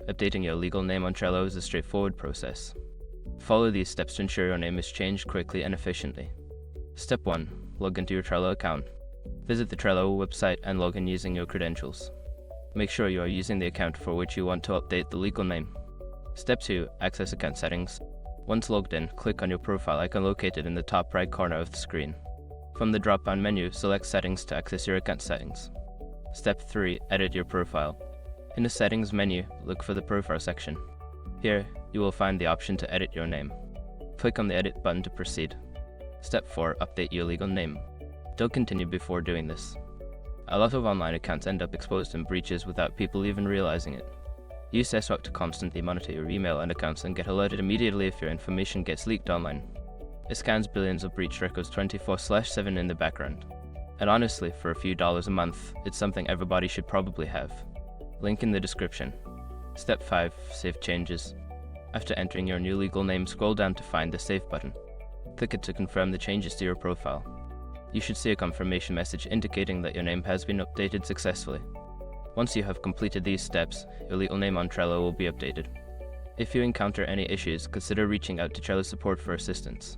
Updating your legal name on Trello is a straightforward process. Follow these steps to ensure your name is changed quickly and efficiently. Step 1. Log into your Trello account. Visit the Trello website and log in using your credentials. Make sure you are using the account for which you want to update the legal name. Step 2. Access account settings. Once logged in, click on your profile icon located in the top right corner of the screen. From the drop-down menu, select Settings to access your account settings. Step 3. Edit your profile. In the Settings menu, look for the Profile section. Here, you will find the option to edit your name. Click on the Edit button to proceed. Step 4. Update your legal name. Don't continue before doing this. A lot of online accounts end up exposed in breaches without people even realizing it. Use SROC to constantly monitor your email and accounts and get alerted immediately if your information gets leaked online. It scans billions of breach records 24/7 in the background. And honestly, for a few dollars a month, it's something everybody should probably have. Link in the description. Step 5. Save changes. After entering your new legal name, scroll down to find the Save button. Click it to confirm the changes to your profile. You should see a confirmation message indicating that your name has been updated successfully. Once you have completed these steps, your legal name on Trello will be updated. If you encounter any issues, consider reaching out to Trello support for assistance.